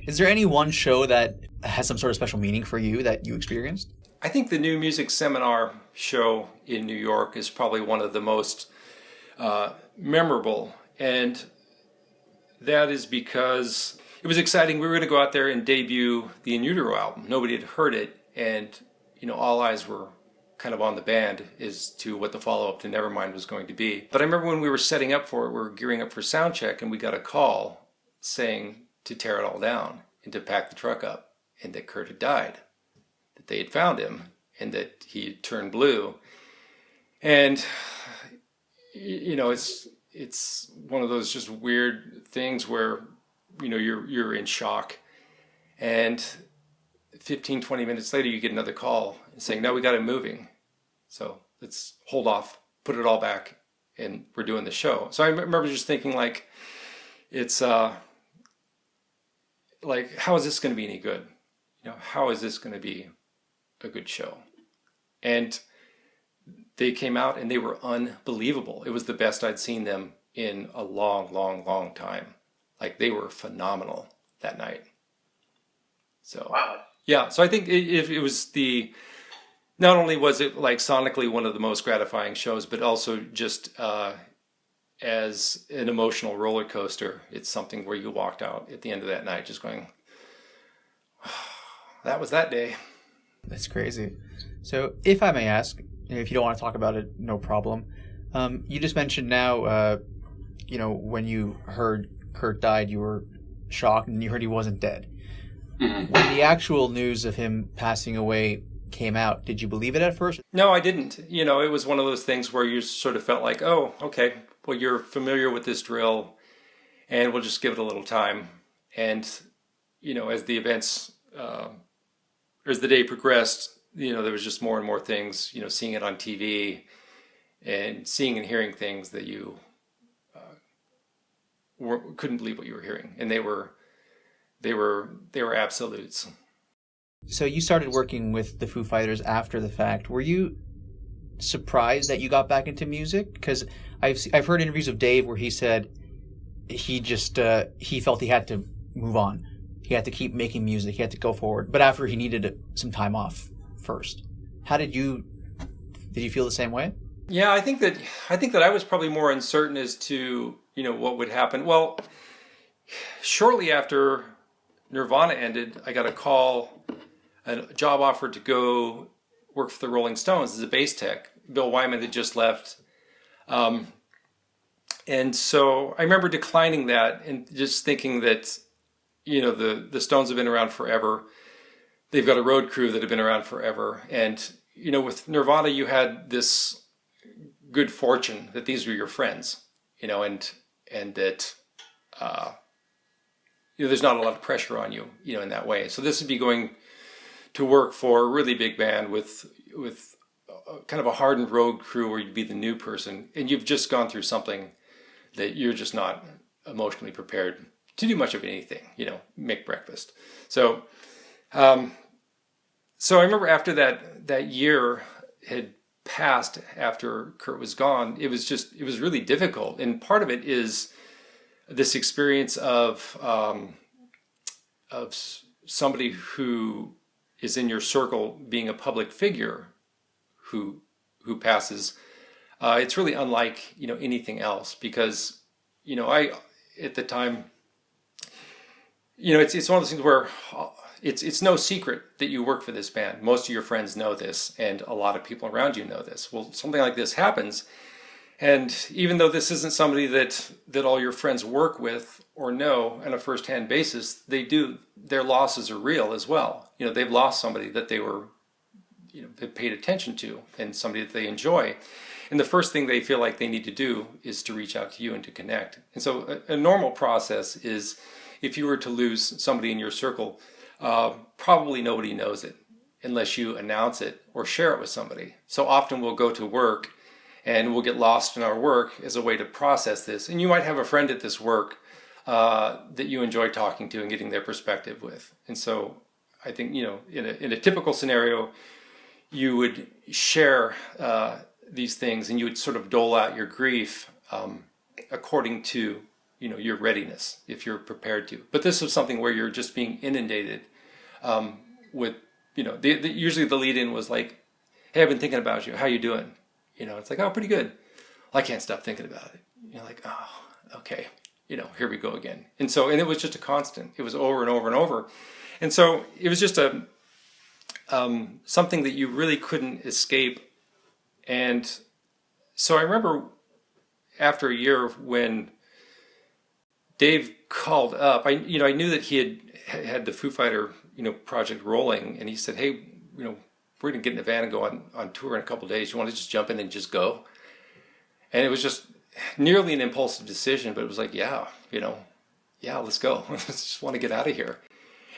Is there any one show that has some sort of special meaning for you that you experienced? I think the New Music Seminar show in New York is probably one of the most memorable, and that is because it was exciting. We were going to go out there and debut the In Utero album. Nobody had heard it, and all eyes were kind of on the band as to what the follow-up to Nevermind was going to be. But I remember when we were setting up for it, we were gearing up for sound check, and we got a call saying to tear it all down and to pack the truck up, and that Kurt had died, that they had found him, and that he had turned blue. And it's one of those just weird things where you're in shock, and 15-20 minutes later you get another call saying, no, we got him moving, so let's hold off, put it all back, and we're doing the show. So I remember just thinking, like, it's like, how is this going to be any good? How is this going to be a good show? And they came out and they were unbelievable. It was the best I'd seen them in a long, long, long time. Like, they were phenomenal that night. So, wow. Yeah, so I think it was not only was it like sonically one of the most gratifying shows, but also just as an emotional roller coaster. It's something where you walked out at the end of that night just going, oh, that was that day. That's crazy. So if I may ask, if you don't want to talk about it, no problem. You just mentioned now, when you heard Kurt died, you were shocked and you heard he wasn't dead. Mm-hmm. When the actual news of him passing away came out, did you believe it at first? No, I didn't. It was one of those things where you sort of felt like, oh, okay, well, you're familiar with this drill and we'll just give it a little time. And, as the events, as the day progressed, there was just more and more things, seeing it on TV and seeing and hearing things that you couldn't believe what you were hearing. And they were absolutes. So you started working with the Foo Fighters after the fact. Were you surprised that you got back into music? Because I've heard interviews of Dave where he said he just he felt he had to move on. He had to keep making music. He had to go forward. But after he needed some time off first. Did you feel the same way? Yeah, I think that I was probably more uncertain as to what would happen. Well, shortly after Nirvana ended, I got a job offer to go work for the Rolling Stones as a bass tech. Bill Wyman had just left. And so I remember declining that and just thinking that, the Stones have been around forever. They've got a road crew that have been around forever. And, with Nirvana, you had this good fortune that these were your friends, and that, there's not a lot of pressure on you, in that way. So this would be going to work for a really big band with kind of a hardened road crew where you'd be the new person, and you've just gone through something that you're just not emotionally prepared to do much of anything, make breakfast. So, so I remember after that year had passed, after Kurt was gone, it was really difficult. And part of it is this experience of somebody who is in your circle being a public figure who passes. It's really unlike anything else, because I at the time, it's one of those things where it's no secret that you work for this band. Most of your friends know this, and a lot of people around you know this. Well, something like this happens, and even though this isn't somebody that all your friends work with or know on a first-hand basis, their losses are real as well. They've lost somebody that they were, they paid attention to, and somebody that they enjoy. And the first thing they feel like they need to do is to reach out to you and to connect. And so a normal process is, if you were to lose somebody in your circle, probably nobody knows it unless you announce it or share it with somebody. So often we'll go to work and we'll get lost in our work as a way to process this. And you might have a friend at this work that you enjoy talking to and getting their perspective with. And so I think, in a typical scenario, you would share these things, and you would sort of dole out your grief according to your readiness, if you're prepared to. But this was something where you're just being inundated with, usually the lead in was like, hey, I've been thinking about you. How you doing? It's like, oh, pretty good. Well, I can't stop thinking about it. Like, oh, okay. Here we go again. And it was just a constant. It was over and over and over. And so it was just something that you really couldn't escape. And so I remember after a year when Dave called up, I knew that he had the Foo Fighter, project rolling, and he said, hey, we're going to get in the van and go on tour in a couple of days. You want to just jump in and just go? And it was just nearly an impulsive decision, but it was like, yeah, let's go. I just want to get out of here.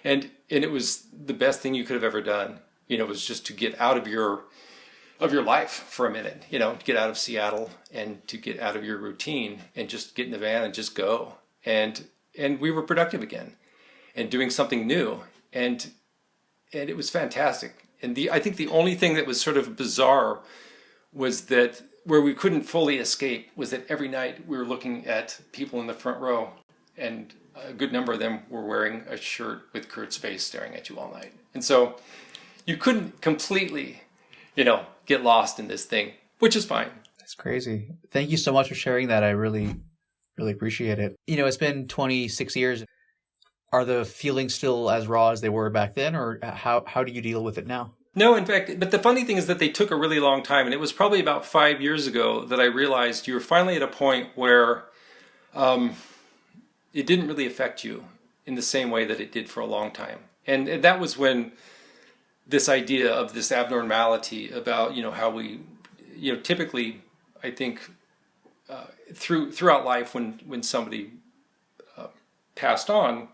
And it was the best thing you could have ever done. It was just to get out of your life for a minute, to get out of Seattle and to get out of your routine and just get in the van and just go. And we were productive again and doing something new. And it was fantastic. And I think the only thing that was sort of bizarre was that where we couldn't fully escape was that every night we were looking at people in the front row, and a good number of them were wearing a shirt with Kurt's face staring at you all night. And so you couldn't completely, get lost in this thing, which is fine. That's crazy. Thank you so much for sharing that. I really, really appreciate it. It's been 26 years. Are the feelings still as raw as they were back then, or how do you deal with it now? No, in fact, but the funny thing is that they took a really long time, and it was probably about 5 years ago that I realized you were finally at a point where it didn't really affect you in the same way that it did for a long time. And that was when this idea of this abnormality about, how we, typically, I think, throughout life when somebody passed on,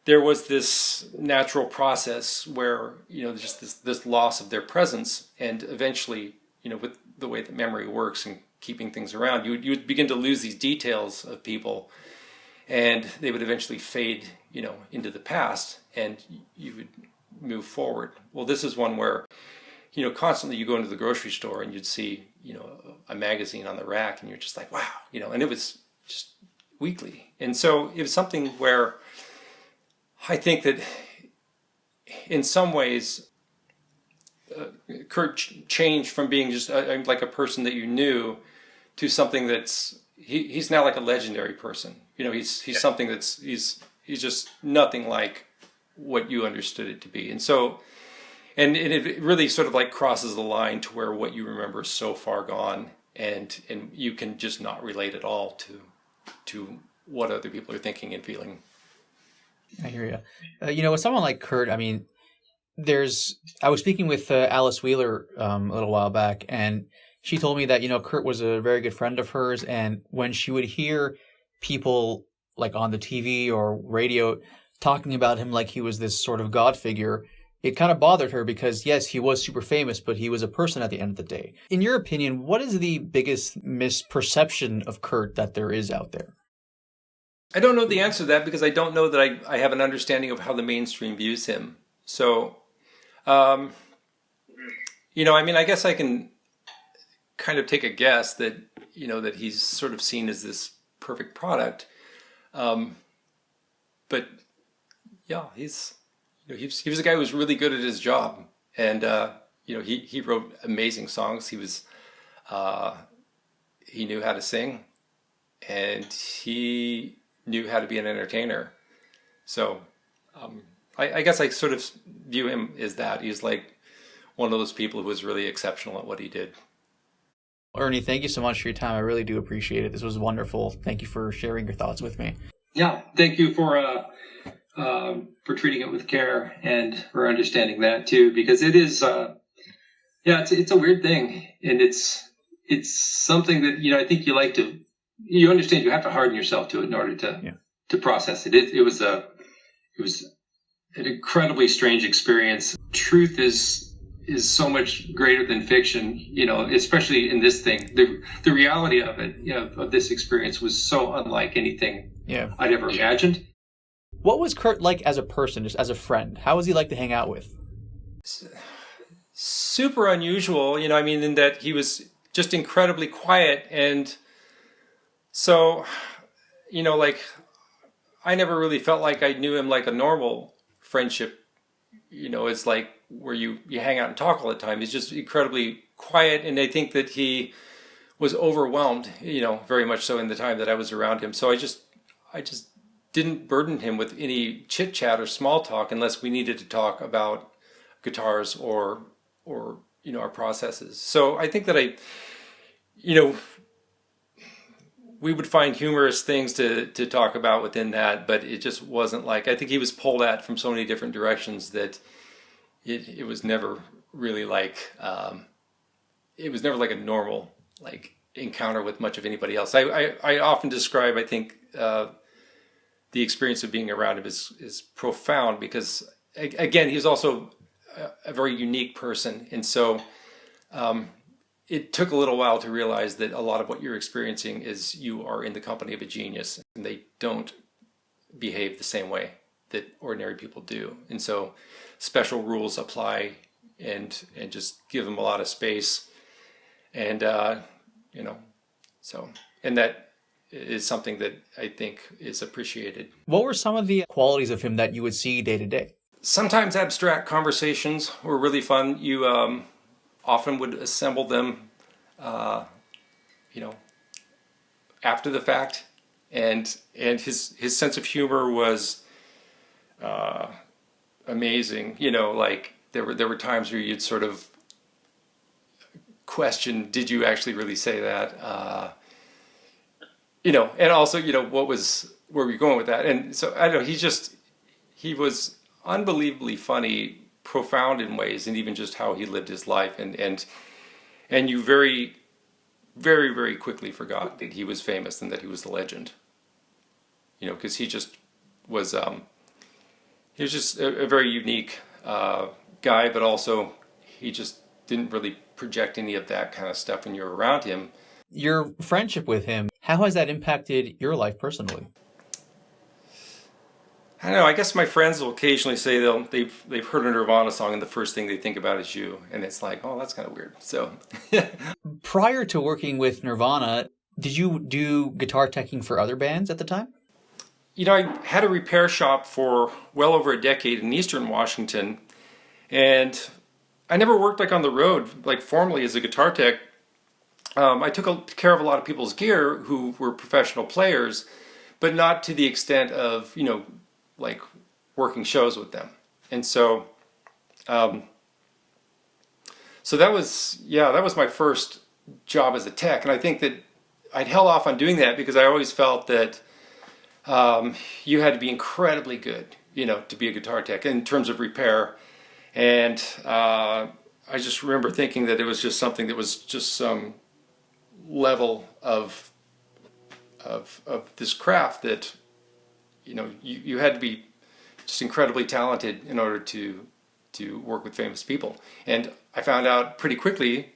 there was this natural process where, just this loss of their presence, and eventually, with the way that memory works and keeping things around, you would begin to lose these details of people, and they would eventually fade, into the past, and you would move forward. Well, this is one where, constantly you go into the grocery store and you'd see, a magazine on the rack, and you're just like, wow, and it was just weekly. And so it was something where I think that in some ways, Kurt changed from being just like a person that you knew to something that's, he's now like a legendary person. He's something that's, he's just nothing like what you understood it to be. And so, and it really sort of like crosses the line to where what you remember is so far gone, and you can just not relate at all to what other people are thinking and feeling. I hear you. With someone like Kurt, I mean, I was speaking with Alice Wheeler a little while back, and she told me that, Kurt was a very good friend of hers, and when she would hear people like on the TV or radio talking about him like he was this sort of God figure, it kind of bothered her because, yes, he was super famous, but he was a person at the end of the day. In your opinion, what is the biggest misperception of Kurt that there is out there? I don't know the answer to that because I don't know that I have an understanding of how the mainstream views him. So, I guess I can kind of take a guess that, that he's sort of seen as this perfect product. But yeah, he was a guy who was really good at his job, and he wrote amazing songs. He knew how to sing, and he knew how to be an entertainer. So I guess I sort of view him as that. He's like one of those people who was really exceptional at what he did. Ernie, thank you so much for your time. I really do appreciate it. This was wonderful. Thank you for sharing your thoughts with me. Yeah, thank you for treating it with care and for understanding that too, because it is, it's a weird thing, and it's something that I think you understand you have to harden yourself to it in order to process it. It was an incredibly strange experience. Truth is so much greater than fiction, especially in this thing. The reality of it, of this experience was so unlike anything I'd ever imagined. What was Kurt like as a person, just as a friend? How was he like to hang out with? Super unusual, in that he was just incredibly quiet. And so like I never really felt like I knew him like a normal friendship. It's like where you hang out and talk all the time. He's just incredibly quiet, and I think that he was overwhelmed, very much so in the time that I was around him. So I just didn't burden him with any chit chat or small talk unless we needed to talk about guitars or our processes. So I think that we would find humorous things to talk about within that, but it just wasn't like, I think he was pulled at from so many different directions that it was never really like, it was never like a normal like encounter with much of anybody else. I often describe, I think, the experience of being around him is profound because, again, he's also a very unique person. And so it took a little while to realize that a lot of what you're experiencing is you are in the company of a genius, and they don't behave the same way that ordinary people do. And so special rules apply, and just give them a lot of space. And, and that is something that I think is appreciated. What were some of the qualities of him that you would see day to day? Sometimes abstract conversations were really fun. You often would assemble them, after the fact, and his sense of humor was amazing. Like there were times where you'd sort of question, did you actually really say that? And also, where were you going with that? And so I don't know, he was unbelievably funny, profound in ways, and even just how he lived his life, and you very, very, very quickly forgot that he was famous and that he was the legend. Because he was just a very unique guy, but also he just didn't really project any of that kind of stuff when you're around him. Your friendship with him, how has that impacted your life personally? I don't know. I guess my friends will occasionally say they've heard a Nirvana song and the first thing they think about is you, and it's like, oh, that's kind of weird. So, prior to working with Nirvana, did you do guitar teching for other bands at the time? I had a repair shop for well over a decade in Eastern Washington, and I never worked like on the road, like formally as a guitar tech. I took care of a lot of people's gear who were professional players, but not to the extent of like working shows with them. And so that was my first job as a tech. And I think that I'd held off on doing that because I always felt that you had to be incredibly good, to be a guitar tech in terms of repair. And I just remember thinking that it was just something that was just some level of this craft that you had to be just incredibly talented in order to work with famous people. And I found out pretty quickly,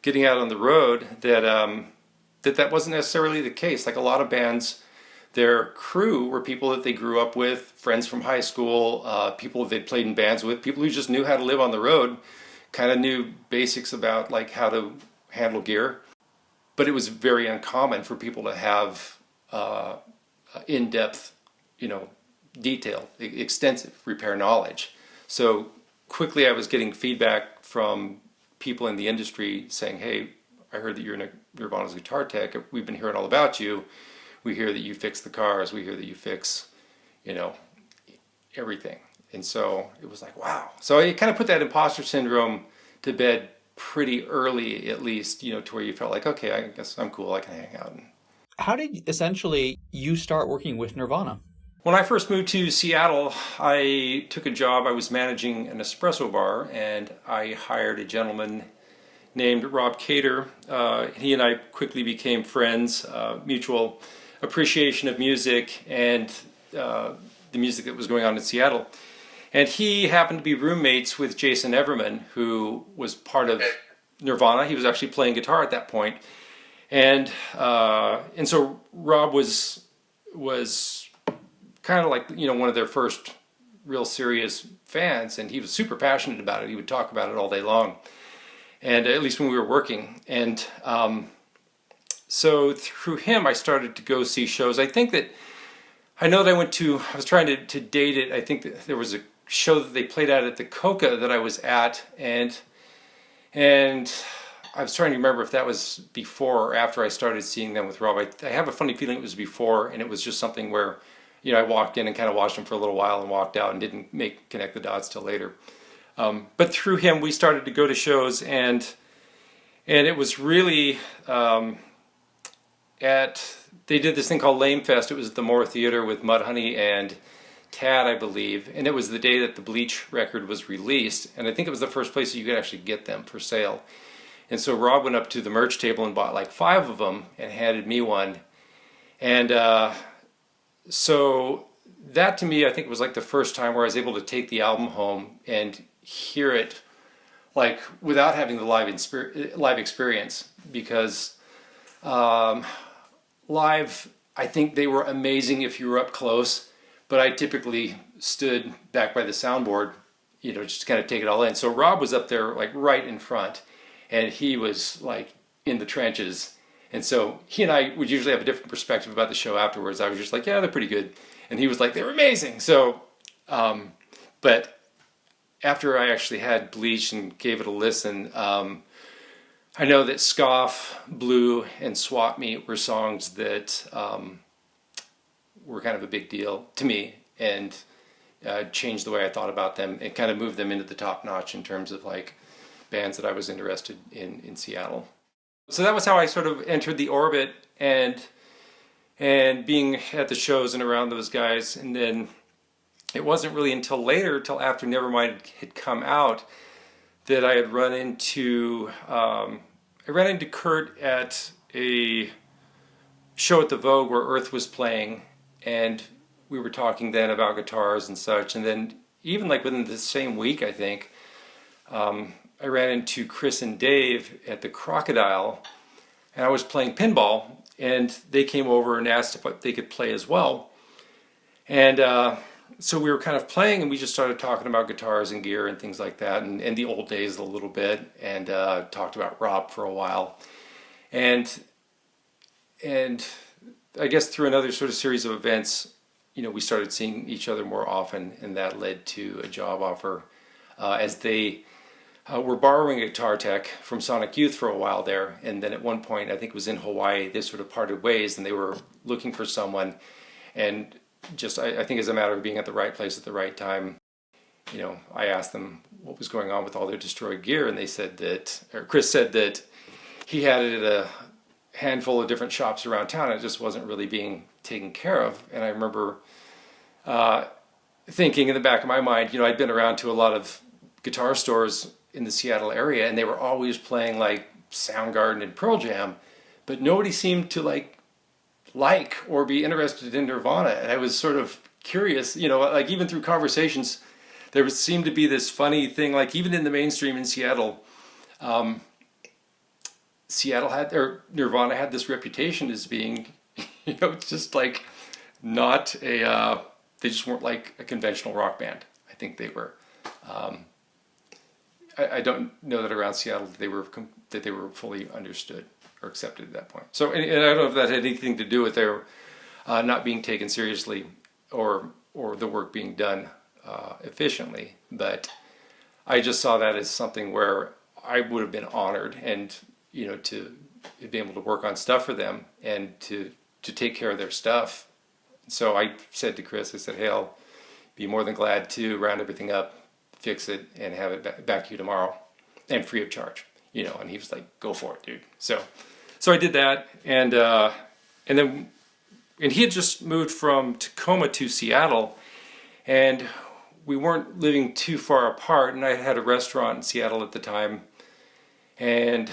getting out on the road, that that wasn't necessarily the case. Like a lot of bands, their crew were people that they grew up with, friends from high school, people that they'd played in bands with, people who just knew how to live on the road, kind of knew basics about like how to handle gear. But it was very uncommon for people to have in-depth, detailed, extensive repair knowledge. So quickly I was getting feedback from people in the industry saying, hey, I heard that you're Nirvana's guitar tech. We've been hearing all about you. We hear that you fix the cars. We hear that you fix, everything. And so it was like, wow. So it kind of put that imposter syndrome to bed pretty early, at least, to where you felt like, okay, I guess I'm cool. I can hang out. How did essentially you start working with Nirvana? When I first moved to Seattle, I took a job. I was managing an espresso bar, and I hired a gentleman named Rob Cater. He and I quickly became friends, mutual appreciation of music and the music that was going on in Seattle. And he happened to be roommates with Jason Everman, who was part of Nirvana. He was actually playing guitar at that point. And so Rob was kind of like, one of their first real serious fans, and he was super passionate about it. He would talk about it all day long, and at least when we were working. And so through him, I started to go see shows. I know that I was trying to date it. I think that there was a show that they played at the Coca that I was at, and I was trying to remember if that was before or after I started seeing them with Rob. I have a funny feeling it was before, and it was just something where, I walked in and kind of watched them for a little while and walked out and didn't connect the dots till later. But through him, we started to go to shows, and it was really they did this thing called Lame Fest. It was at the Moore Theater with Mudhoney and Tad, I believe, and it was the day that the Bleach record was released, and I think it was the first place that you could actually get them for sale. And so Rob went up to the merch table and bought like 5 of them and handed me one. And so that to me, I think was like the first time where I was able to take the album home and hear it like without having the live experience, because live, I think they were amazing if you were up close, but I typically stood back by the soundboard, just to kind of take it all in. So Rob was up there like right in front, and he was like in the trenches. And so he and I would usually have a different perspective about the show afterwards. I was just like, yeah, they're pretty good. And he was like, they were amazing. So, but after I actually had Bleach and gave it a listen, I know that Scoff, Blue, and Swap Meet were songs that were kind of a big deal to me, and changed the way I thought about them and kind of moved them into the top notch in terms of like bands that I was interested in Seattle. So that was how I sort of entered the orbit, and being at the shows and around those guys. And then it wasn't really until later, till after Nevermind had come out, that I had run into Kurt at a show at the Vogue where Earth was playing, and we were talking then about guitars and such. And then even like within the same week, I think, I ran into Chris and Dave at the Crocodile, and I was playing pinball, and they came over and asked if they could play as well. And so we were kind of playing, and we just started talking about guitars and gear and things like that, and the old days a little bit, and talked about Rob for a while. And I guess through another sort of series of events, we started seeing each other more often, and that led to a job offer as they were borrowing a guitar tech from Sonic Youth for a while there. And then at one point, I think it was in Hawaii, they sort of parted ways, and they were looking for someone. And just, I think as a matter of being at the right place at the right time, I asked them what was going on with all their destroyed gear, and they said that, or Chris said that he had it at a handful of different shops around town, and it just wasn't really being taken care of. And I remember thinking in the back of my mind, I'd been around to a lot of guitar stores in the Seattle area, and they were always playing like Soundgarden and Pearl Jam, but nobody seemed to like or be interested in Nirvana. And I was sort of curious, like even through conversations, there seemed to be this funny thing, like even in the mainstream in Seattle, Nirvana had this reputation as being, just like not they just weren't like a conventional rock band. I think they were. I don't know that around Seattle that they were fully understood or accepted at that point. So, and I don't know if that had anything to do with their not being taken seriously or the work being done efficiently, but I just saw that as something where I would have been honored, and to be able to work on stuff for them and to take care of their stuff. So I said to Chris, I said, hey, I'll be more than glad to round everything up, fix it, and have it back to you tomorrow, and free of charge, and he was like, go for it, dude. So I did that, and he had just moved from Tacoma to Seattle, and we weren't living too far apart, and I had a restaurant in Seattle at the time, and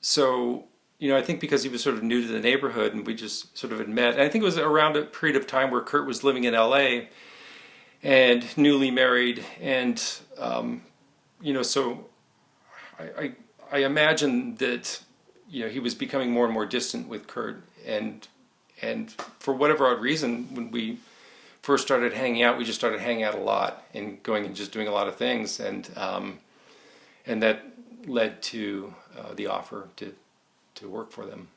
so I think because he was sort of new to the neighborhood, and we just sort of had met, and I think it was around a period of time where Kurt was living in LA and newly married, and so I imagine that he was becoming more and more distant with Kurt, and for whatever odd reason, when we first started hanging out, we just started hanging out a lot and going and just doing a lot of things, and that led to the offer to work for them.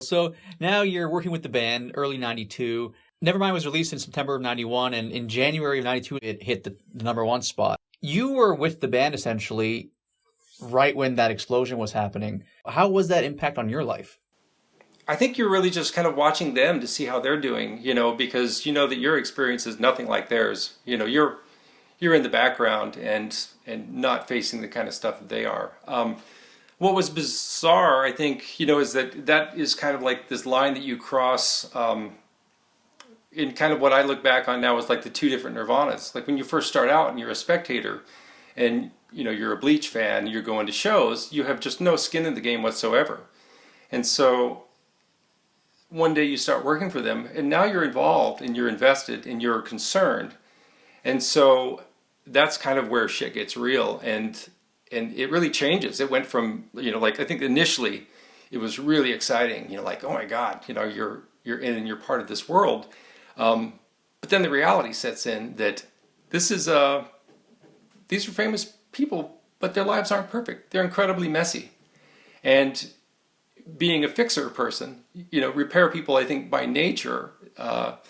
So now you're working with the band, early 92. Nevermind was released in September of 91, and in January of 92, it hit the number one spot. You were with the band, essentially, right when that explosion was happening. How was that impact on your life? I think you're really just kind of watching them to see how they're doing, because you know that your experience is nothing like theirs. You're in the background and not facing the kind of stuff that they are. What was bizarre, I think, is that is kind of like this line that you cross in kind of what I look back on now as like the two different Nirvanas. Like when you first start out and you're a spectator and, you're a Bleach fan, you're going to shows, you have just no skin in the game whatsoever. And so one day you start working for them and now you're involved and you're invested and you're concerned. And so that's kind of where shit gets real and it really changes. It went from, like I think initially it was really exciting, like, oh my God, you're in and you're part of this world. But then the reality sets in that these are famous people, but their lives aren't perfect. They're incredibly messy. And being a fixer person, repair people, I think by nature, at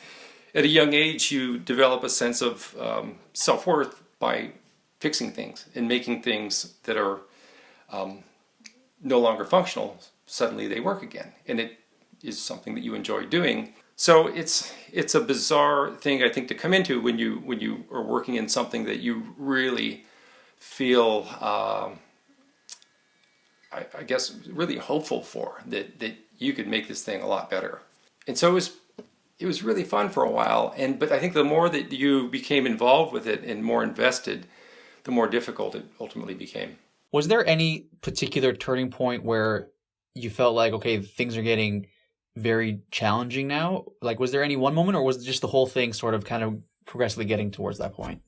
a young age, you develop a sense of self-worth by fixing things and making things that are no longer functional. Suddenly they work again. And it is something that you enjoy doing. So it's a bizarre thing, I think, to come into when you are working in something that you really feel, I guess, really hopeful for, that you could make this thing a lot better. And so it was really fun for a while. But I think the more that you became involved with it and more invested, the more difficult it ultimately became. Was there any particular turning point where you felt like, okay, things are getting very challenging now? Like, was there any one moment, or was it just the whole thing sort of kind of progressively getting towards that point?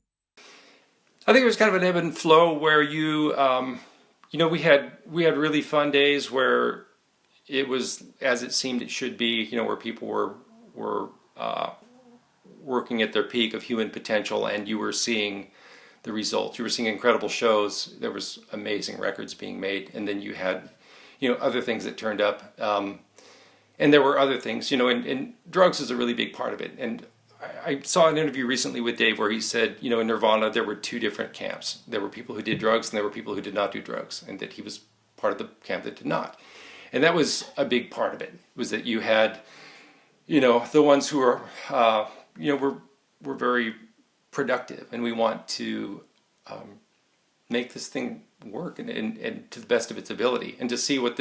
I think it was kind of an ebb and flow where we had really fun days where it was as it seemed it should be, where people were working at their peak of human potential, and you were seeing the results. You were seeing incredible shows. There was amazing records being made, and then you had, other things that turned up. And there were other things, and drugs is a really big part of it. And I saw an interview recently with Dave where he said, in Nirvana, there were two different camps. There were people who did drugs and there were people who did not do drugs, and that he was part of the camp that did not. And that was a big part of it, was that you had, the ones who are, were very productive, and we want to make this thing work and to the best of its ability, and to see what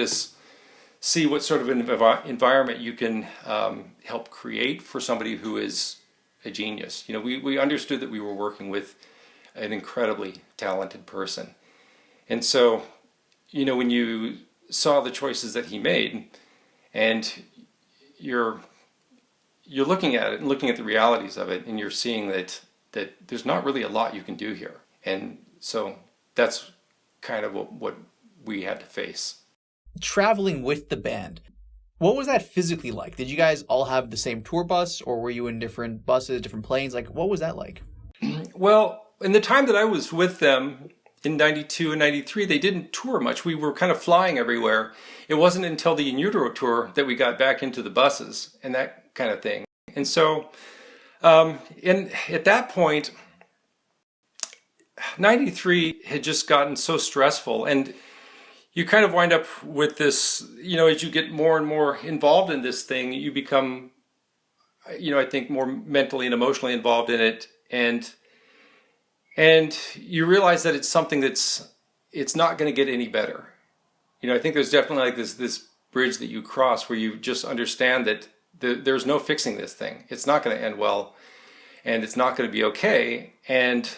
sort of an environment you can help create for somebody who is a genius. We understood that we were working with an incredibly talented person. And so, when you saw the choices that he made, and you're looking at it and looking at the realities of it, and you're seeing that there's not really a lot you can do here. And so that's kind of what we had to face. Traveling with the band, what was that physically like? Did you guys all have the same tour bus, or were you in different buses, different planes? Like, what was that like? Well, in the time that I was with them in 92 and 93, they didn't tour much. We were kind of flying everywhere. It wasn't until the In Utero tour that we got back into the buses and that kind of thing. And so, at that point, 93 had just gotten so stressful, and you kind of wind up with this, as you get more and more involved in this thing, you become, I think more mentally and emotionally involved in it. And you realize that it's something it's not going to get any better. I think there's definitely like this bridge that you cross where you just understand that there's no fixing this thing. It's not going to end well, and it's not going to be okay. And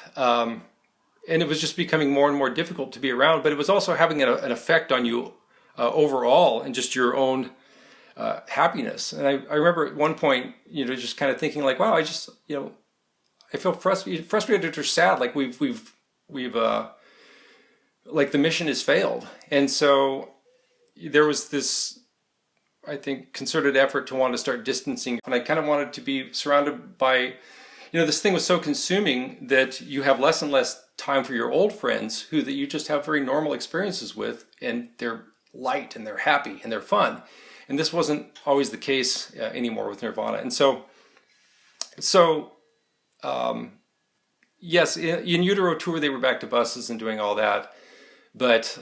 it was just becoming more and more difficult to be around, but it was also having an effect on you overall and just your own happiness. And I remember at one point, just kind of thinking like, wow, I just, I feel frustrated or sad, like we've like the mission has failed. And so there was this, I think, concerted effort to want to start distancing. And I kind of wanted to be surrounded by, this thing was so consuming that you have less and less time for your old friends who that you just have very normal experiences with, and they're light and they're happy and they're fun. And this wasn't always the case anymore with Nirvana. And so yes, in Utero Tour, they were back to buses and doing all that. But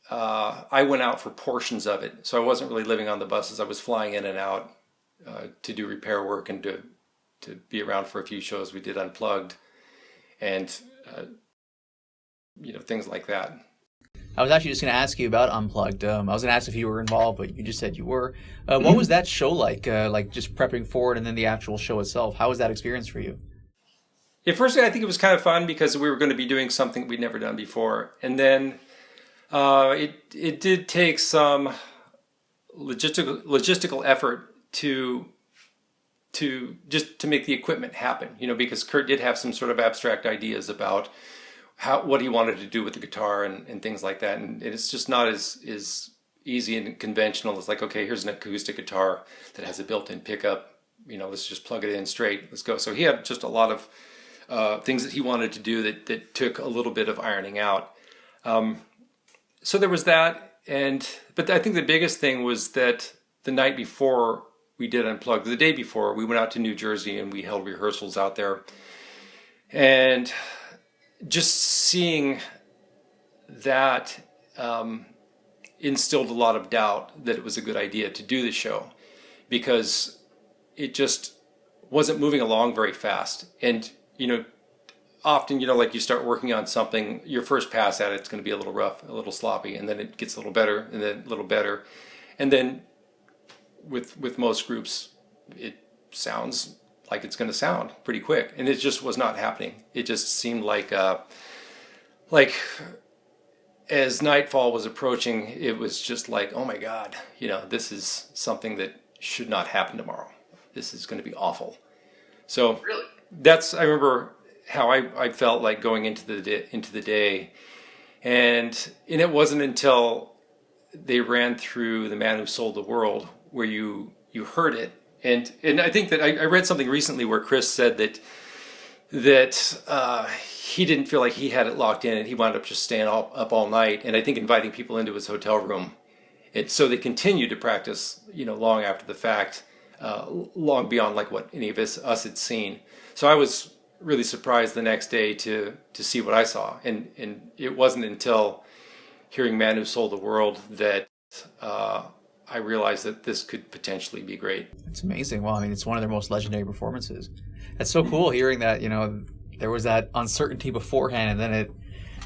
I went out for portions of it. So I wasn't really living on the buses. I was flying in and out to do repair work and to be around for a few shows. We did Unplugged and, things like that. I was actually just going to ask you about Unplugged. I was going to ask if you were involved, but you just said you were. What was that show like just prepping for it and then the actual show itself? How was that experience for you? At first, I think it was kind of fun because we were going to be doing something we'd never done before. And then it did take some logistical effort to make the equipment happen, because Kurt did have some sort of abstract ideas about what he wanted to do with the guitar and things like that. And it's just not as easy and conventional as like, okay, here's an acoustic guitar that has a built-in pickup, let's just plug it in straight, let's go. So he had just a lot of things that he wanted to do that took a little bit of ironing out. So there was that, but I think the biggest thing was that the night before we did Unplugged, the day before, we went out to New Jersey and we held rehearsals out there. And just seeing that instilled a lot of doubt that it was a good idea to do the show, because it just wasn't moving along very fast. And often, like you start working on something, your first pass at it's going to be a little rough, a little sloppy, and then it gets a little better, and then a little better. And then with most groups, it sounds like it's going to sound pretty quick. And it just was not happening. It just seemed like as nightfall was approaching, it was just like, oh my God, this is something that should not happen tomorrow. This is going to be awful. So really, I remember how I felt like going into the day, and it wasn't until they ran through The Man Who Sold the World where you heard it, and I think that I read something recently where Chris said that he didn't feel like he had it locked in, and he wound up just staying up all night, and I think inviting people into his hotel room, so they continued to practice, long after the fact, long beyond like what any of us had seen. So I was really surprised the next day to see what I saw, and it wasn't until hearing Man Who Sold the World that I realized that this could potentially be great. It's amazing. Well, it's one of their most legendary performances. That's so cool hearing that, there was that uncertainty beforehand and then it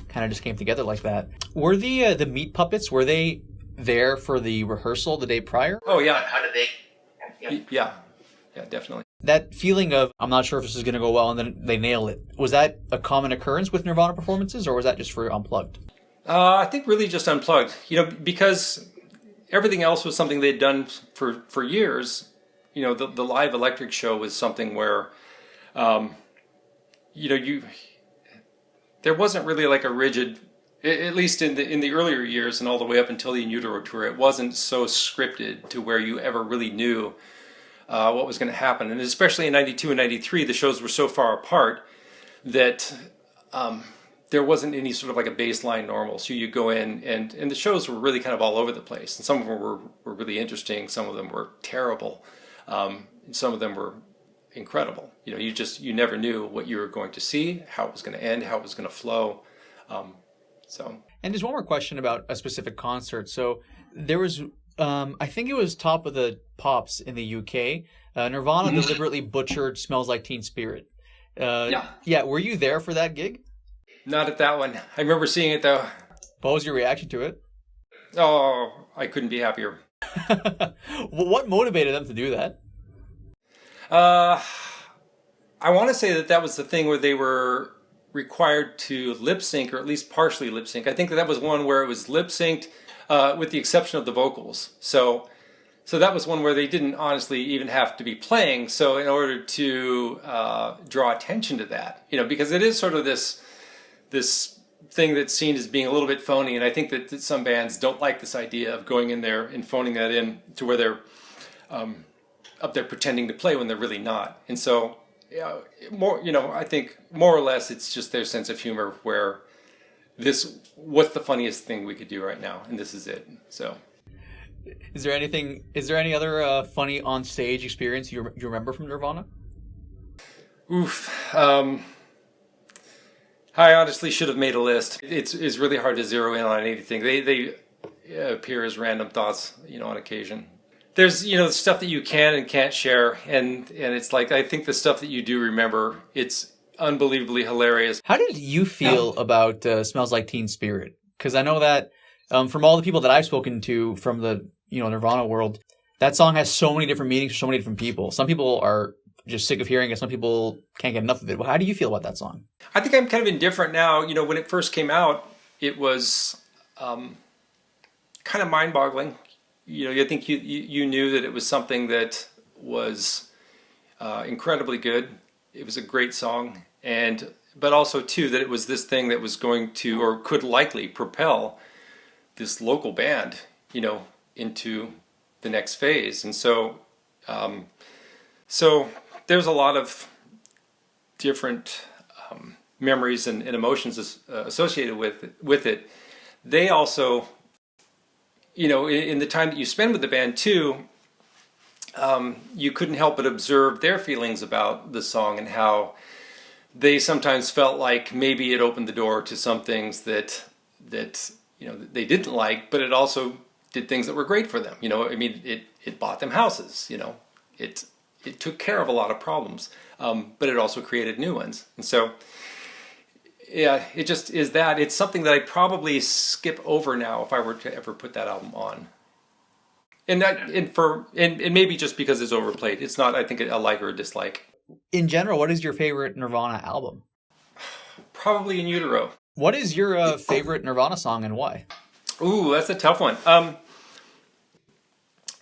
kind of just came together like that. Were the meat puppets, were they there for the rehearsal the day prior? Oh, yeah. How did they? Yeah, definitely. That feeling of, I'm not sure if this is going to go well, and then they nail it. Was that a common occurrence with Nirvana performances, or was that just for Unplugged? I think really just Unplugged, because everything else was something they'd done for years. The live electric show was something where, there wasn't really like a rigid, at least in the earlier years and all the way up until the In Utero Tour, it wasn't so scripted to where you ever really knew what was going to happen. And especially in 92 and 93, the shows were so far apart that there wasn't any sort of like a baseline normal. So you go in and the shows were really kind of all over the place. And some of them were really interesting. Some of them were terrible. And some of them were incredible. You never knew what you were going to see, how it was going to end, how it was going to flow. And there's one more question about a specific concert. So there was, I think it was Top of the Pops in the UK. Nirvana deliberately butchered Smells Like Teen Spirit. Yeah, were you there for that gig? Not at that one. I remember seeing it though. What was your reaction to it? Oh, I couldn't be happier. Well, what motivated them to do that? I want to say that was the thing where they were required to lip sync, or at least partially lip sync. I think that was one where it was lip synced, with the exception of the vocals. So that was one where they didn't honestly even have to be playing. So in order to draw attention to that, because it is sort of this thing that's seen as being a little bit phony, and I think that some bands don't like this idea of going in there and phoning that in to where they're up there pretending to play when they're really not. And so more, I think more or less it's just their sense of humor where what's the funniest thing we could do right now? And this is it. So. Is there any other funny on stage experience you remember from Nirvana? Oof. I honestly should have made a list. It's really hard to zero in on anything. They appear as random thoughts, on occasion. There's, stuff that you can and can't share. And it's like, I think the stuff that you do remember, it's unbelievably hilarious. How did you feel about Smells Like Teen Spirit? Because I know that from all the people that I've spoken to from the Nirvana world, that song has so many different meanings for so many different people. Some people are just sick of hearing it. Some people can't get enough of it. Well, how do you feel about that song? I think I'm kind of indifferent now. When it first came out, it was kind of mind-boggling. I think you knew that it was something that was incredibly good. It was a great song, but also too that it was this thing that was going to or could likely propel this local band, into the next phase. And so there's a lot of different memories and emotions associated with it. They also, in the time that you spend with the band too, you couldn't help but observe their feelings about the song and how they sometimes felt like maybe it opened the door to some things that they didn't like, but it also did things that were great for them. It bought them houses. It took care of a lot of problems, but it also created new ones. And so, yeah, it just is that. It's something that I'd probably skip over now if I were to ever put that album on. And maybe just because it's overplayed. It's not, I think, a like or a dislike. In general, what is your favorite Nirvana album? Probably In Utero. What is your favorite Nirvana song and why? Ooh, that's a tough one.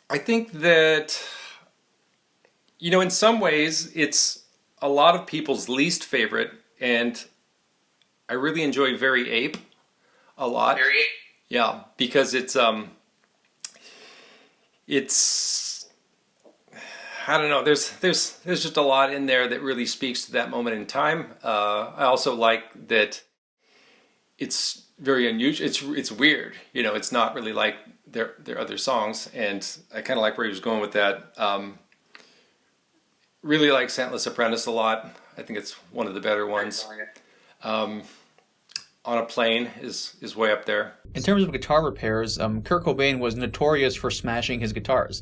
I think that, in some ways, it's a lot of people's least favorite, and I really enjoy Very Ape a lot. Very Ape? Yeah, because it's I don't know. There's just a lot in there that really speaks to that moment in time. I also like that it's very unusual. It's weird. It's not really like their other songs, and I kind of like where he was going with that. Really like Scentless Apprentice a lot. I think it's one of the better ones. On a Plane is way up there. In terms of guitar repairs, Kurt Cobain was notorious for smashing his guitars.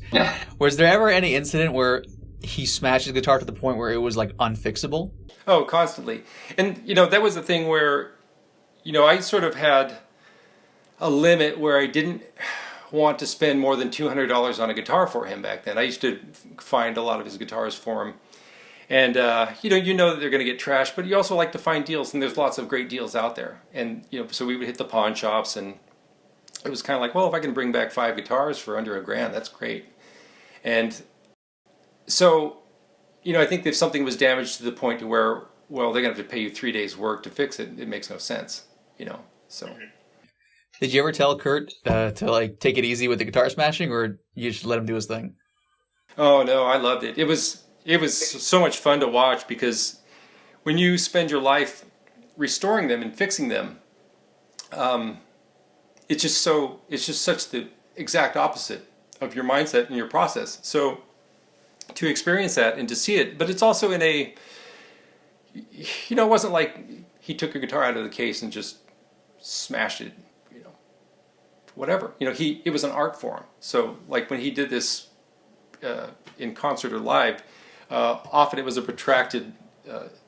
Was there ever any incident where he smashed his guitar to the point where it was like unfixable? Oh, constantly. And that was the thing where I sort of had a limit where I didn't want to spend more than $200 on a guitar for him back then. I used to find a lot of his guitars for him. And, you know that they're going to get trashed, but you also like to find deals, and there's lots of great deals out there. And, so we would hit the pawn shops, and it was kind of like, well, if I can bring back 5 guitars for under $1,000, that's great. And so, I think if something was damaged to the point to where, well, they're going to have to pay you 3 days' work to fix it, it makes no sense, so. Did you ever tell Kurt to, take it easy with the guitar smashing, or you just let him do his thing? Oh, no, I loved it. It was so much fun to watch because when you spend your life restoring them and fixing them, it's just such the exact opposite of your mindset and your process. So to experience that and to see it, but it's also in a, it wasn't like he took a guitar out of the case and just smashed it, whatever. It was an art form. So like when he did this in concert or live, often it was a protracted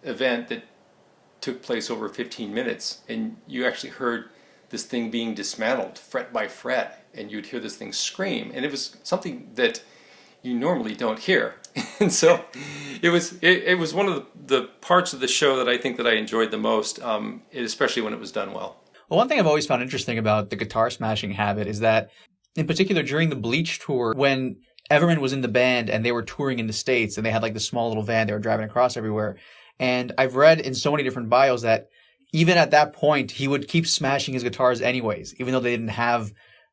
event that took place over 15 minutes, and you actually heard this thing being dismantled fret by fret, and you'd hear this thing scream, and it was something that you normally don't hear. And so it was one of the parts of the show that I think that I enjoyed the most, especially when it was done well. Well, one thing I've always found interesting about the guitar smashing habit is that, in particular during the Bleach tour, when Everman was in the band and they were touring in the States and they had this small little van they were driving across everywhere. And I've read in so many different bios that even at that point, he would keep smashing his guitars anyways, even though they didn't have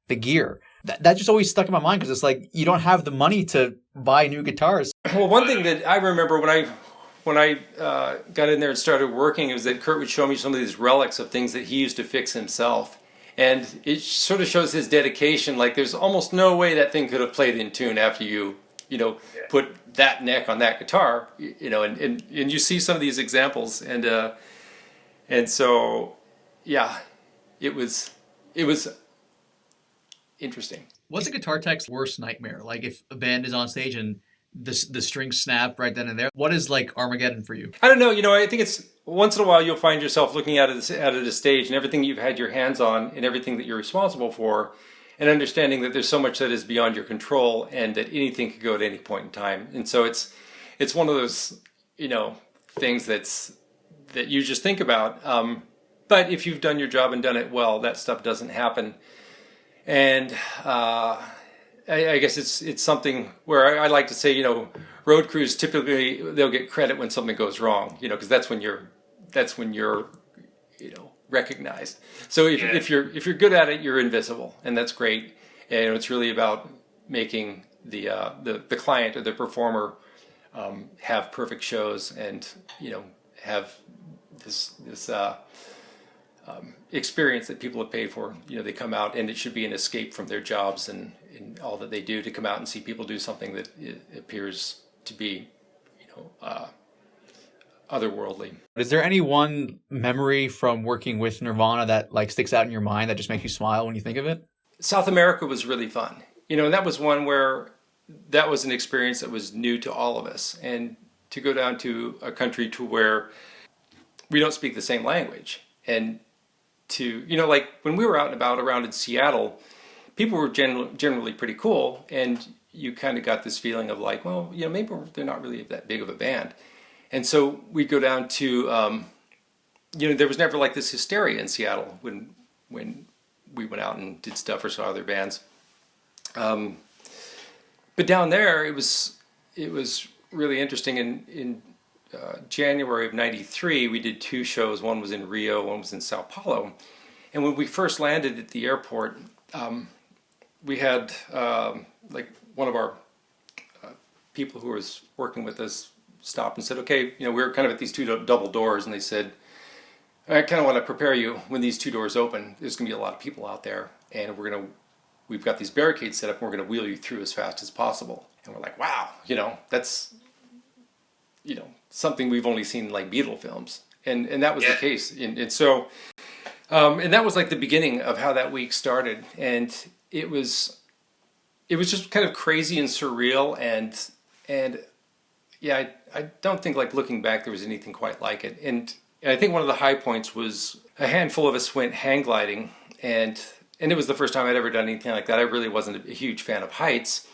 the gear. That just always stuck in my mind because it's like, you don't have the money to buy new guitars. Well, one thing that I remember when I when I got in there and started working, it was that Kurt would show me some of these relics of things that he used to fix himself. And it sort of shows his dedication. Like, there's almost no way that thing could have played in tune after you put that neck on that guitar, and you see some of these examples. And so, yeah, it was interesting. What's a guitar tech's worst nightmare? Like, if a band is on stage and the strings snap right then and there, what is like Armageddon for you? I don't know. I think it's once in a while you'll find yourself looking at a stage and everything you've had your hands on and everything that you're responsible for, and understanding that there's so much that is beyond your control and that anything could go at any point in time. And so it's one of those things that you just think about. But if you've done your job and done it well, that stuff doesn't happen. And I guess it's something where I like to say, road crews typically they'll get credit when something goes wrong, because that's when you're recognized. So if you're good at it, you're invisible, and that's great. And it's really about making the client or the performer have perfect shows and have this experience that people have paid for. They come out and it should be an escape from their jobs and all that they do, to come out and see people do something that appears to be otherworldly. Is there any one memory from working with Nirvana that like sticks out in your mind that just makes you smile when you think of it? South America was really fun. And that was one where that was an experience that was new to all of us. And to go down to a country to where we don't speak the same language, and to, like when we were out and about around in Seattle, people were generally pretty cool, and you kind of got this feeling of like, well, maybe they're not really that big of a band. And so we'd go down to, there was never like this hysteria in Seattle when we went out and did stuff or saw other bands. But down there, it was really interesting. In January of '93, we did 2 shows. One was in Rio, one was in Sao Paulo. And when we first landed at the airport, we had like one of our people who was working with us stopped and said, okay, we were kind of at these 2 double doors, and they said, I kind of want to prepare you when these 2 doors open. There's going to be a lot of people out there, and we've got these barricades set up, and we're going to wheel you through as fast as possible. And we're like, wow, that's something we've only seen in like Beatle films, and that was the case. And so and that was like the beginning of how that week started, and it was just kind of crazy and surreal, and yeah, I don't think, like, looking back, there was anything quite like it. And I think one of the high points was a handful of us went hang gliding, and it was the first time I'd ever done anything like that. I really wasn't a huge fan of heights,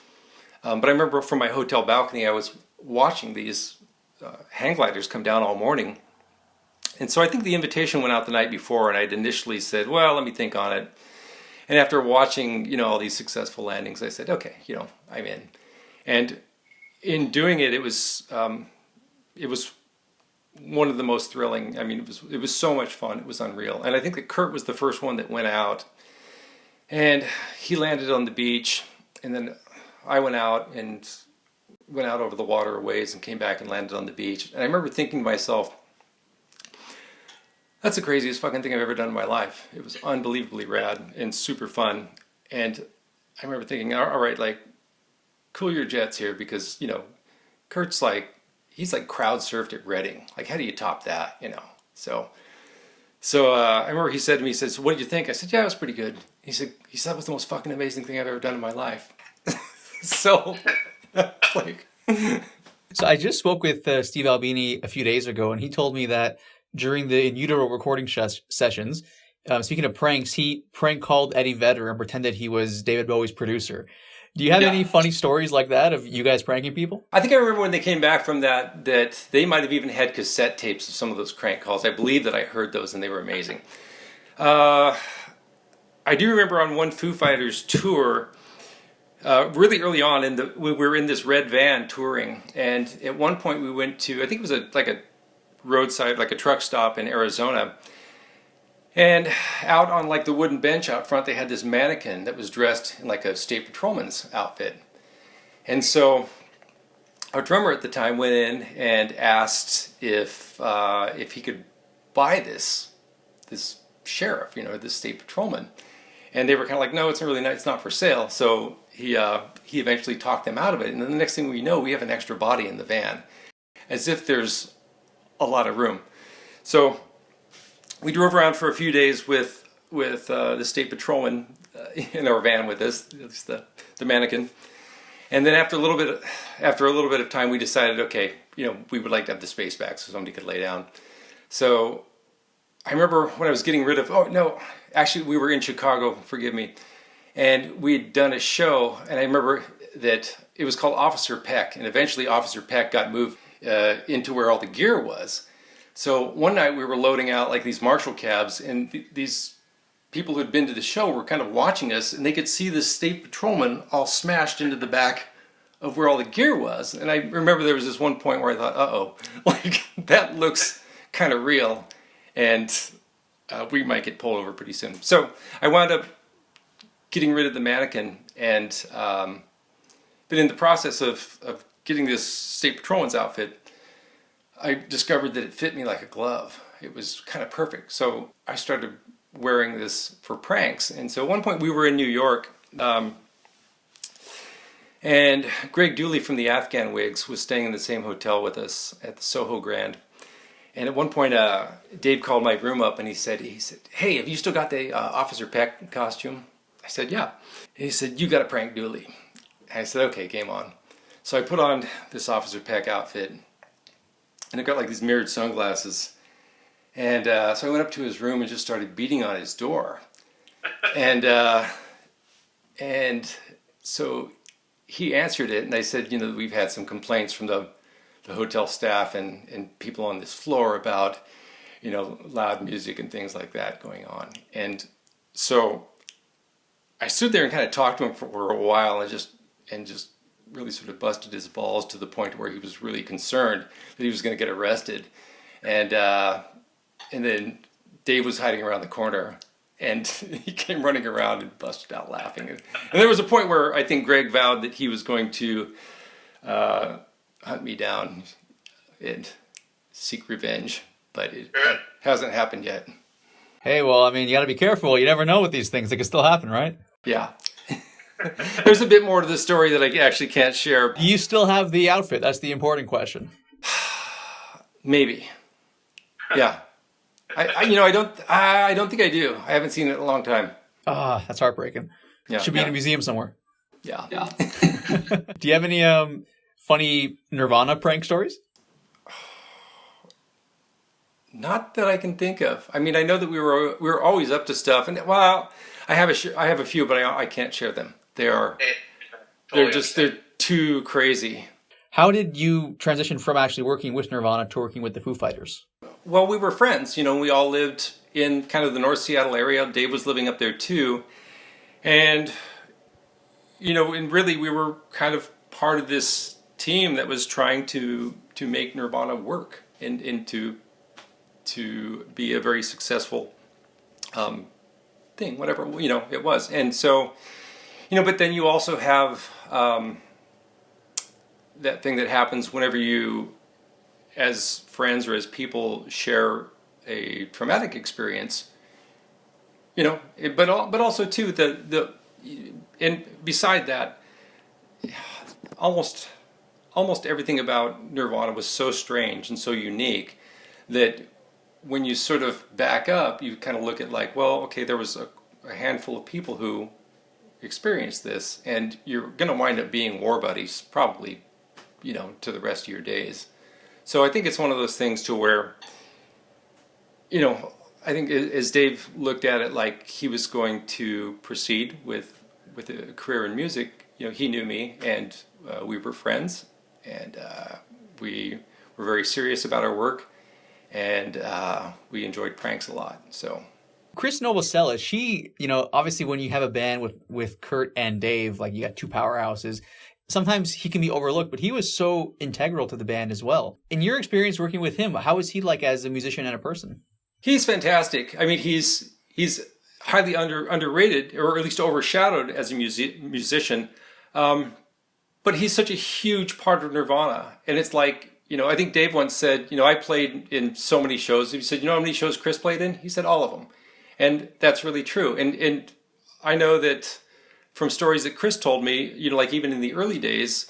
but I remember from my hotel balcony, I was watching these hang gliders come down all morning. And so I think the invitation went out the night before, and I'd initially said, well, let me think on it. And after watching, all these successful landings, I said, okay, I'm in. And in doing it, it was one of the most thrilling. I mean, it was so much fun. It was unreal. And I think that Kurt was the first one that went out, and he landed on the beach, and then I went out over the waterways and came back and landed on the beach. And I remember thinking to myself, that's the craziest fucking thing I've ever done in my life. It was unbelievably rad and super fun. And I remember thinking, all right, like, cool your jets here, because, Kurt's like, he's like crowd surfed at Reading. Like, how do you top that, So I remember he said to me, he says, what did you think? I said, yeah, it was pretty good. He said, that was the most fucking amazing thing I've ever done in my life. So, like... So I just spoke with Steve Albini a few days ago, and he told me that during the In Utero recording sessions, speaking of pranks, he prank called Eddie Vedder and pretended he was David Bowie's producer. Do you have any funny stories like that of you guys pranking people? I think I remember when they came back from that they might have even had cassette tapes of some of those crank calls. I believe that I heard those, and they were amazing. I do remember on one Foo Fighters tour, really early on, we were in this red van touring, and at one point we went to, I think it was like a roadside, like a truck stop in Arizona, and out on like the wooden bench out front, they had this mannequin that was dressed in like a state patrolman's outfit. And so our drummer at the time went in and asked if he could buy this sheriff, this state patrolman. And they were kind of like, no, it's really not, it's not for sale. So he eventually talked them out of it. And then the next thing we know, we have an extra body in the van, as if there's a lot of room. So we drove around for a few days with the state patrolman in our van with us, the mannequin. And then after a little bit of time, we decided, okay, we would like to have the space back so somebody could lay down. So I remember when I was getting rid of, oh no, actually we were in Chicago, forgive me, and we had done a show, and I remember that it was called Officer Peck, and eventually Officer Peck got moved into where all the gear was. So one night we were loading out like these Marshall cabs, and these people who had been to the show were kind of watching us, and they could see the state patrolman all smashed into the back of where all the gear was. And I remember there was this one point where I thought, uh-oh, like that looks kind of real, and we might get pulled over pretty soon. So I wound up getting rid of the mannequin, and but in the process of getting this state patrolman's outfit, I discovered that it fit me like a glove. It was kind of perfect. So I started wearing this for pranks. And so at one point we were in New York, and Greg Dooley from the Afghan Wigs was staying in the same hotel with us at the Soho Grand. And at one point, Dave called my room up, and he said, "Hey, have you still got the Officer Peck costume?" I said, "Yeah." And he said, "You got to prank Dooley." And I said, "Okay, game on." So I put on this Officer Peck outfit, and I got like these mirrored sunglasses. And so I went up to his room and just started beating on his door. And so he answered it, and I said, we've had some complaints from the hotel staff and people on this floor about, loud music and things like that going on. And so I stood there and kind of talked to him for a while, and just really sort of busted his balls to the point where he was really concerned that he was going to get arrested. And then Dave was hiding around the corner, and he came running around and busted out laughing. And there was a point where I think Greg vowed that he was going to hunt me down and seek revenge, but it hasn't happened yet. Hey, well, I mean, you got to be careful. You never know with these things. They can still happen, right? Yeah. There's a bit more to the story that I actually can't share. Do you still have the outfit? That's the important question. Maybe. Yeah. I don't think I do. I haven't seen it in a long time. Ah, that's heartbreaking. Yeah. Should be in a museum somewhere. Yeah. Do you have any funny Nirvana prank stories? Not that I can think of. I mean, I know that we were always up to stuff, and I have a few, but I can't share them. They're too crazy. How did you transition from actually working with Nirvana to working with the Foo Fighters? Well, we were friends. We all lived in kind of the North Seattle area. Dave was living up there too, and and really we were kind of part of this team that was trying to make Nirvana work and to be a very successful thing, whatever it was. And so but then you also have that thing that happens whenever you, as friends or as people, share a traumatic experience. But also too and beside that, almost everything about Nirvana was so strange and so unique that when you sort of back up, you kind of look at like, well, okay, there was a handful of people who experienced this, and you're going to wind up being war buddies probably, to the rest of your days. So I think it's one of those things to where, I think as Dave looked at it, like he was going to proceed with a career in music, he knew me, and we were friends, and we were very serious about our work, and we enjoyed pranks a lot. So Chris Novoselic, she, obviously when you have a band with Kurt and Dave, like you got two powerhouses, sometimes he can be overlooked, but he was so integral to the band as well. In your experience working with him, how is he like as a musician and a person? He's fantastic. I mean, he's highly underrated, or at least overshadowed as a musician. but he's such a huge part of Nirvana. And it's like, I think Dave once said, I played in so many shows. He said, you know how many shows Chris played in? He said all of them. And that's really true. And I know that from stories that Chris told me, like even in the early days,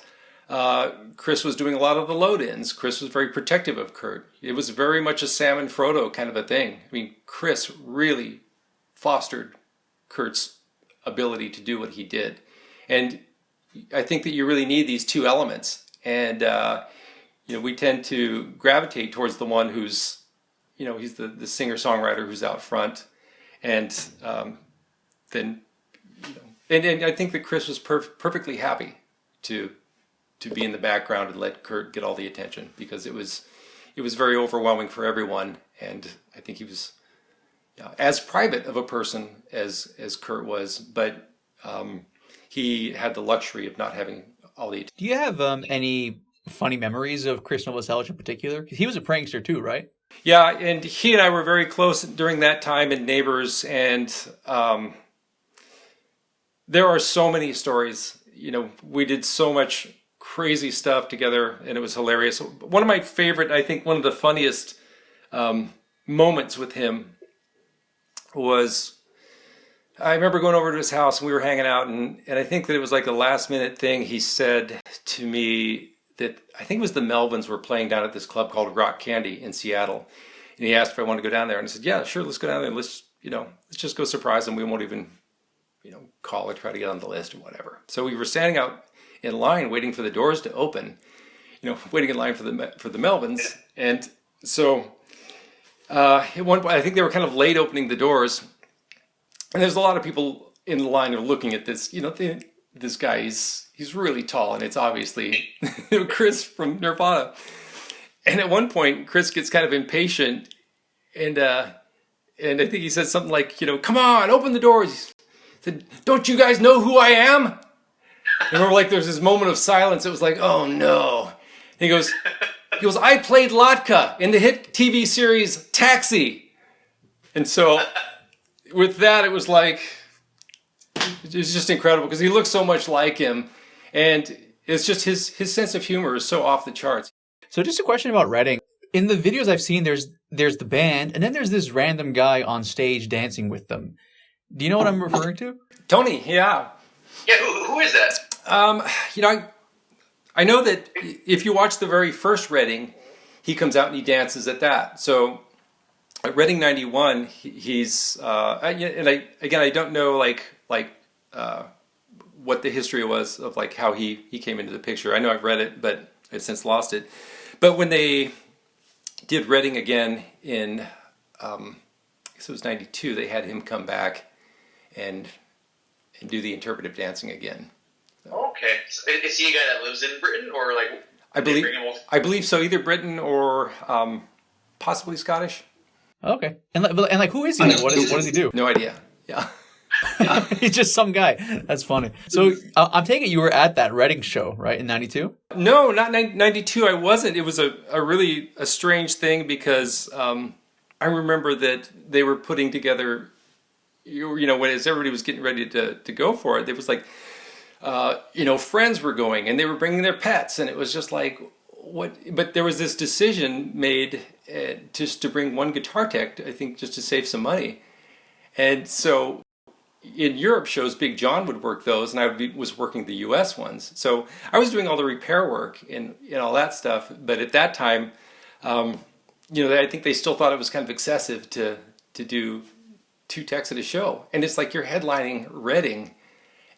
Chris was doing a lot of the load-ins. Chris was very protective of Kurt. It was very much a Sam and Frodo kind of a thing. I mean, Chris really fostered Kurt's ability to do what he did. And I think that you really need these two elements. And, we tend to gravitate towards the one who's, he's the singer-songwriter who's out front. And then, and I think that Chris was perfectly happy to be in the background and let Kurt get all the attention, because it was very overwhelming for everyone. And I think he was as private of a person as Kurt was, but he had the luxury of not having all the attention. Do you have any funny memories of Chris Lascelles in particular? Because he was a prankster too, right? Yeah, and he and I were very close during that time and neighbors, and there are so many stories. We did so much crazy stuff together, and it was hilarious. One of my favorite, I think one of the funniest moments with him was, I remember going over to his house and we were hanging out, and I think that it was like a last minute thing. He said to me that I think it was the Melvins were playing down at this club called Rock Candy in Seattle. And he asked if I wanted to go down there. And I said, yeah, sure, let's go down there. And let's just go surprise them. We won't even, call or try to get on the list or whatever. So we were standing out in line waiting for the doors to open, waiting in line for the Melvins. And so at one point, I think they were kind of late opening the doors. And there's a lot of people in the line who are looking at this, this guy, he's really tall, and it's obviously Chris from Nirvana. And at one point, Chris gets kind of impatient, and I think he says something like, come on, open the doors. He said, don't you guys know who I am? And we're like, there's this moment of silence. It was like, oh no. And he goes, I played Latka in the hit TV series Taxi. And so with that, it was like, it was just incredible because he looks so much like him, and it's just his sense of humor is so off the charts. So just a question about Reading. In the videos I've seen, there's the band, and then there's this random guy on stage dancing with them. Do you know what I'm referring to? Tony, yeah. Yeah, who is that? I know that if you watch the very first Reading, he comes out and he dances at that. So at Reading 91, he's and I don't know what the history was of like how he came into the picture. I know I've read it, but I've since lost it. But when they did Reading again in I guess it was 92, they had him come back and do the interpretive dancing again. So. Okay, so is he a guy that lives in Britain, or like? I believe so. Either Britain or possibly Scottish. Okay, and who is he? What does he do? No idea. Yeah. He's just some guy. That's funny. So I'm taking it you were at that Reading show, right, in 92? No, not 92. I wasn't. It was a really strange thing because I remember that they were putting together, as everybody was getting ready to go for it, there was like, friends were going and they were bringing their pets, and it was just like, what? But there was this decision made just to bring one guitar tech, I think, just to save some money. And so in Europe shows, Big John would work those, and I was working the U.S. ones. So I was doing all the repair work and all that stuff. But at that time, I think they still thought it was kind of excessive to do 2 techs at a show. And it's like you're headlining Reading.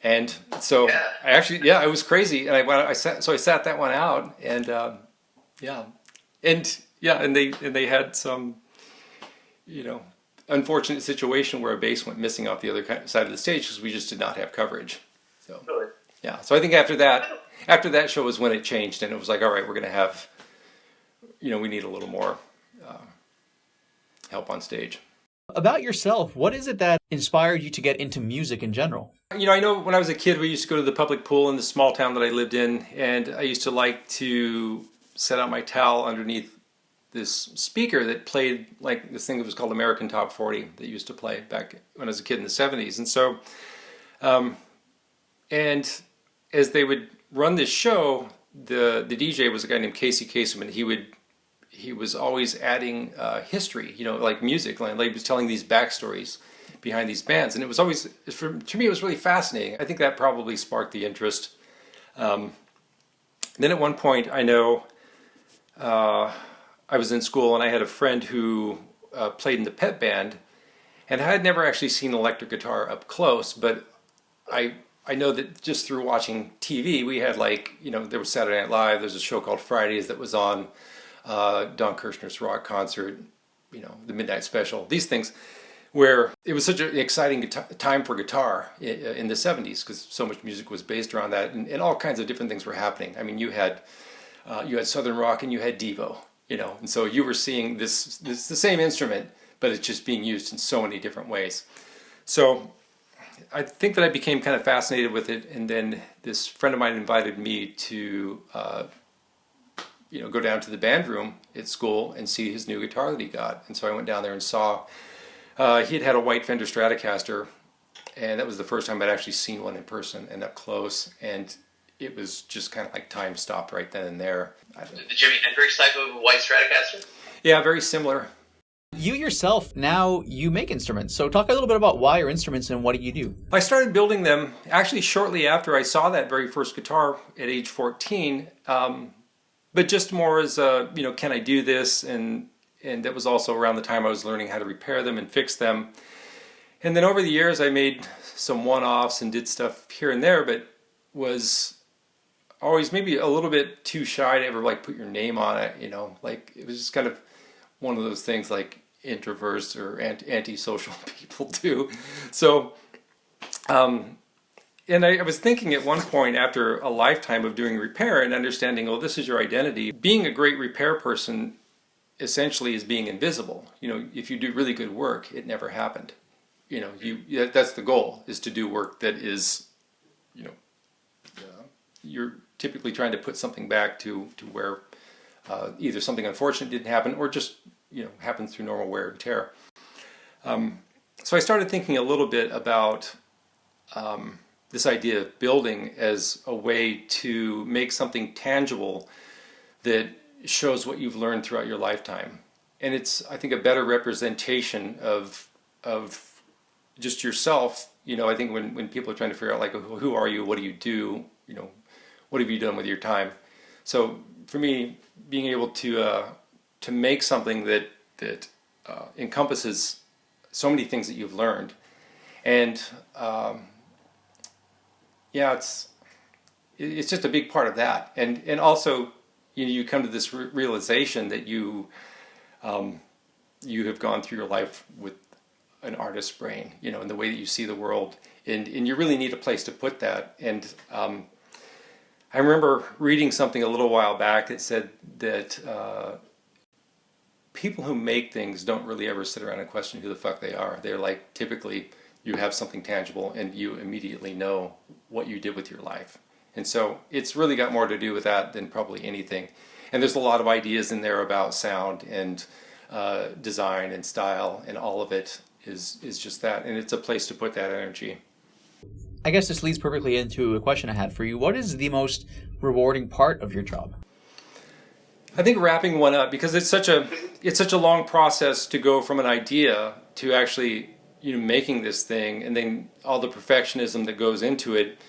And so it was crazy. And I sat that one out, and and they had some, unfortunate situation where a bass went missing off the other side of the stage because we just did not have coverage. So really? Yeah. So I think after that show was when it changed, and it was like, all right, we're going to have, we need a little more help on stage. About yourself, what is it that inspired you to get into music in general? I know when I was a kid, we used to go to the public pool in the small town that I lived in, and I used to like to set out my towel underneath this speaker that played like this thing that was called American Top 40 that used to play back when I was a kid in the 70s. And so, and as they would run this show, the DJ was a guy named Casey Kasem, and he was always adding history, like music. Like he was telling these backstories behind these bands, and it was always, to me, it was really fascinating. I think that probably sparked the interest. Then at one point, I know I was in school, and I had a friend who played in the pep band, and I had never actually seen electric guitar up close, but I know that just through watching TV, we had there was Saturday Night Live, there's a show called Fridays that was on, Don Kirshner's rock concert, the Midnight Special, these things, where it was such an exciting time for guitar in the 70s, because so much music was based around that, and all kinds of different things were happening. I mean, you had Southern rock and you had Devo, and so you were seeing this the same instrument, but it's just being used in so many different ways. So I think that I became kind of fascinated with it, and then this friend of mine invited me to go down to the band room at school and see his new guitar that he got. And so I went down there and saw he had a white Fender Stratocaster, and that was the first time I'd actually seen one in person and up close, and it was just kind of like time stopped right then and there. The Jimi Hendrix type of white Stratocaster? Yeah, very similar. You yourself, now you make instruments. So talk a little bit about why your instruments and what do you do? I started building them actually shortly after I saw that very first guitar at age 14, but just more as can I do this? And that was also around the time I was learning how to repair them and fix them. And then over the years I made some one-offs and did stuff here and there, but was always maybe a little bit too shy to ever put your name on it, it was just kind of one of those things like introverts or antisocial people do. So, and I was thinking at one point, after a lifetime of doing repair and understanding, this is your identity, being a great repair person essentially is being invisible. If you do really good work, it never happened. That's the goal, is to do work that is, you're typically trying to put something back to where either something unfortunate didn't happen or just happens through normal wear and tear. So I started thinking a little bit about this idea of building as a way to make something tangible that shows what you've learned throughout your lifetime. And it's, I think, a better representation of just yourself. I think when people are trying to figure out who are you, what do you do, what have you done with your time? So for me, being able to make something that encompasses so many things that you've learned, and it's just a big part of that, and also you come to this realization that you have gone through your life with an artist's brain, in the way that you see the world, and you really need a place to put that. And I remember reading something a little while back that said that people who make things don't really ever sit around and question who the fuck they are. They're typically you have something tangible and you immediately know what you did with your life. And so it's really got more to do with that than probably anything. And there's a lot of ideas in there about sound and design and style, and all of it is just that. And it's a place to put that energy. I guess this leads perfectly into a question I had for you. What is the most rewarding part of your job? I think wrapping one up, because it's such a long process to go from an idea to actually making this thing, and then all the perfectionism that goes into it.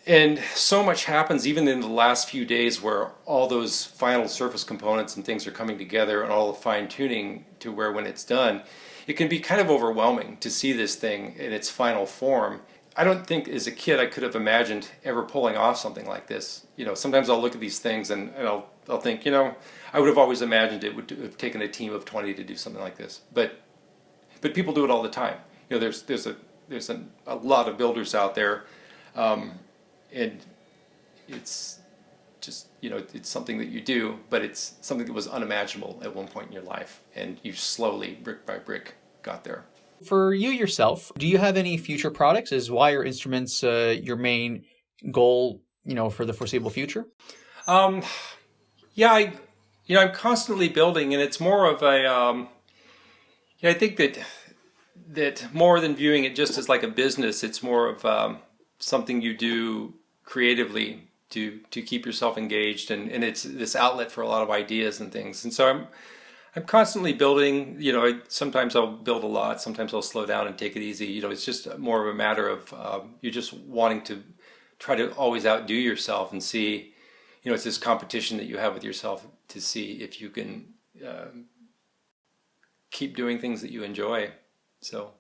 And so much happens even in the last few days, where all those final surface components and things are coming together, and all the fine tuning to where when it's done, it can be kind of overwhelming to see this thing in its final form. I don't think as a kid I could have imagined ever pulling off something like this. Sometimes I'll look at these things and I'll think, I would have always imagined it would have taken a team of 20 to do something like this. But people do it all the time. There's a lot of builders out there, and it's just it's something that you do, but it's something that was unimaginable at one point in your life, and you slowly, brick by brick, got there. For you yourself, do you have any future products? Is Wire Instruments your main goal, for the foreseeable future? I'm constantly building, and it's more of a, I think that more than viewing it just as like a business, it's more of something you do creatively to keep yourself engaged, and it's this outlet for a lot of ideas and things. And so I'm constantly building. Sometimes I'll build a lot, sometimes I'll slow down and take it easy. It's just more of a matter of you're just wanting to try to always outdo yourself and see, it's this competition that you have with yourself to see if you can keep doing things that you enjoy. So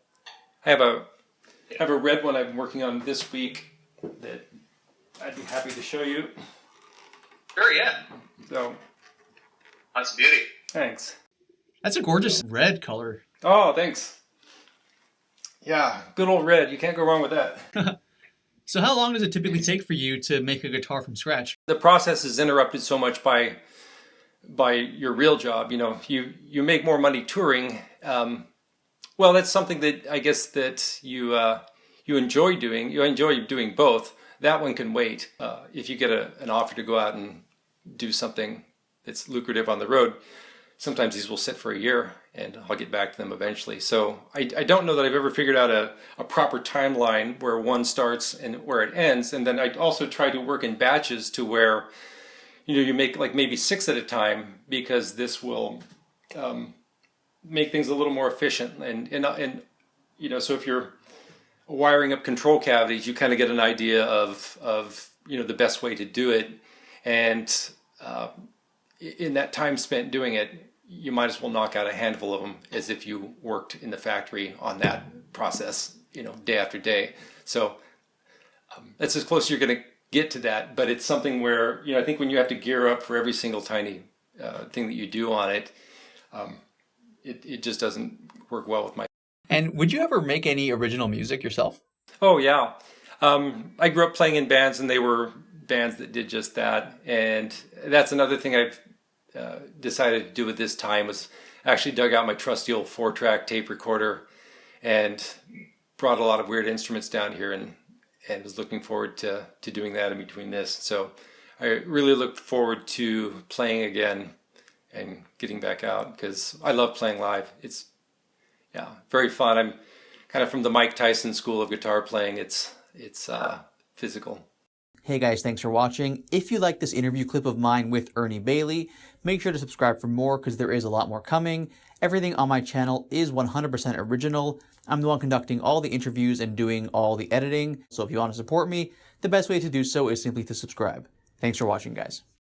I have a red one I've been working on this week that I'd be happy to show you. Sure, yeah. So That's beauty. thanks. That's a gorgeous red color. Oh, thanks. Yeah, good old red. You can't go wrong with that. So how long does it typically take for you to make a guitar from scratch? The process is interrupted so much by your real job. You make more money touring. Well, that's something that I guess that you enjoy doing. You enjoy doing both. That one can wait. If you get an offer to go out and do something that's lucrative on the road, sometimes these will sit for a year, and I'll get back to them eventually. So I don't know that I've ever figured out a proper timeline where one starts and where it ends. And then I also try to work in batches to where, you make like maybe 6 at a time, because this will make things a little more efficient. And so if you're wiring up control cavities, you kind of get an idea of the best way to do it. And in that time spent doing it, you might as well knock out a handful of them as if you worked in the factory on that process, day after day. So that's as close as you're going to get to that. But it's something where, I think when you have to gear up for every single tiny thing that you do on it, it just doesn't work well with my... And would you ever make any original music yourself? Oh, yeah. I grew up playing in bands, and they were bands that did just that. And that's another thing I've decided to do at this time, was actually dug out my trusty old 4-track tape recorder and brought a lot of weird instruments down here, and was looking forward to doing that in between this. So I really look forward to playing again and getting back out, because I love playing live. It's very fun. I'm kind of from the Mike Tyson school of guitar playing. It's physical. Hey guys, thanks for watching. If you like this interview clip of mine with Earnie Bailey, make sure to subscribe for more, because there is a lot more coming. Everything on my channel is 100% original. I'm the one conducting all the interviews and doing all the editing. So if you want to support me, the best way to do so is simply to subscribe. Thanks for watching, guys.